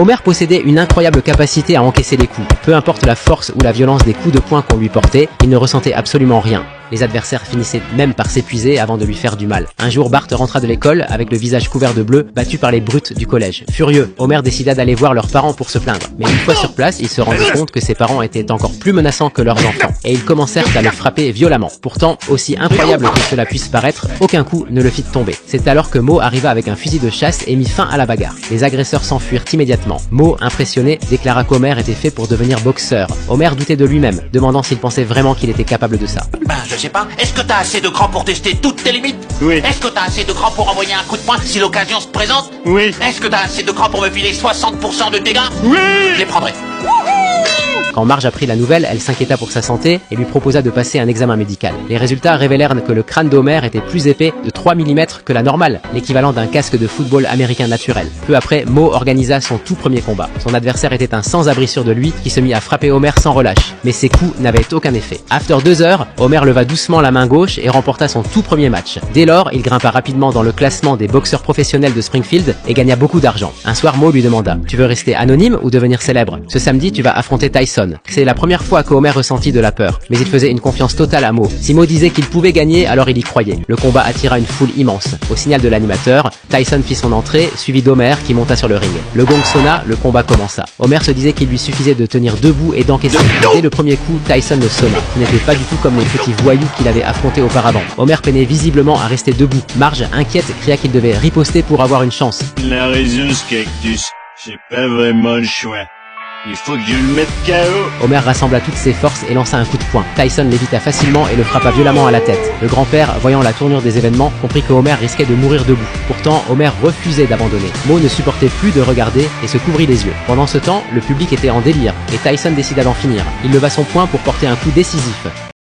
Homer possédait une incroyable capacité à encaisser les coups. Peu importe la force ou la violence des coups de poing qu'on lui portait, il ne ressentait absolument rien. Les adversaires finissaient même par s'épuiser avant de lui faire du mal. Un jour, Bart rentra de l'école avec le visage couvert de bleu, battu par les brutes du collège. Furieux, Homer décida d'aller voir leurs parents pour se plaindre. Mais une fois sur place, il se rendit compte que ses parents étaient encore plus menaçants que leurs enfants, et ils commencèrent à le frapper violemment. Pourtant, aussi incroyable que cela puisse paraître, aucun coup ne le fit tomber. C'est alors que Moe arriva avec un fusil de chasse et mit fin à la bagarre. Les agresseurs s'enfuirent immédiatement. Moe, impressionné, déclara qu'Homer était fait pour devenir boxeur. Homer doutait de lui-même, demandant s'il pensait vraiment qu'il était capable de ça. Je sais pas, est-ce que t'as assez de cran pour tester toutes tes limites? Oui. Est-ce que t'as assez de cran pour envoyer un coup de poing si l'occasion se présente? Oui. Est-ce que t'as assez de cran pour me filer 60% de dégâts? Oui. Je les prendrai. Quand Marge apprit la nouvelle, elle s'inquiéta pour sa santé et lui proposa de passer un examen médical. Les résultats révélèrent que le crâne d'Homer était plus épais de 3 mm que la normale, l'équivalent d'un casque de football américain naturel. Peu après, Moe organisa son tout premier combat. Son adversaire était un sans-abri sûr de lui qui se mit à frapper Homer sans relâche. Mais ses coups n'avaient aucun effet. After 2 heures, Homer leva doucement la main gauche et remporta son tout premier match. Dès lors, il grimpa rapidement dans le classement des boxeurs professionnels de Springfield et gagna beaucoup d'argent. Un soir, Moe lui demanda « Tu veux rester anonyme ou devenir célèbre? Ce samedi, tu vas affronter Tyson. » C'est la première fois que Homer ressentit de la peur, mais il faisait une confiance totale à Moe. Si Moe disait qu'il pouvait gagner, alors il y croyait. Le combat attira une foule immense. Au signal de l'animateur, Tyson fit son entrée, suivi d'Homer qui monta sur le ring. Le gong sonna, le combat commença. Homer se disait qu'il lui suffisait de tenir debout et d'encaisser. Dès le premier coup, Tyson le sonna. Ce n'était pas du tout comme les petits voyous qu'il avait affrontés auparavant. Homer peinait visiblement à rester debout. Marge, inquiète, cria qu'il devait riposter pour avoir une chance. La raison, ce cactus, j'ai pas vraiment le choix. Il faut que je le mette KO. Homer rassembla toutes ses forces et lança un coup de poing. Tyson l'évita facilement et le frappa violemment à la tête. Le grand-père, voyant la tournure des événements, comprit que Homer risquait de mourir debout. Pourtant, Homer refusait d'abandonner. Moe ne supportait plus de regarder et se couvrit les yeux. Pendant ce temps, le public était en délire et Tyson décida d'en finir. Il leva son poing pour porter un coup décisif.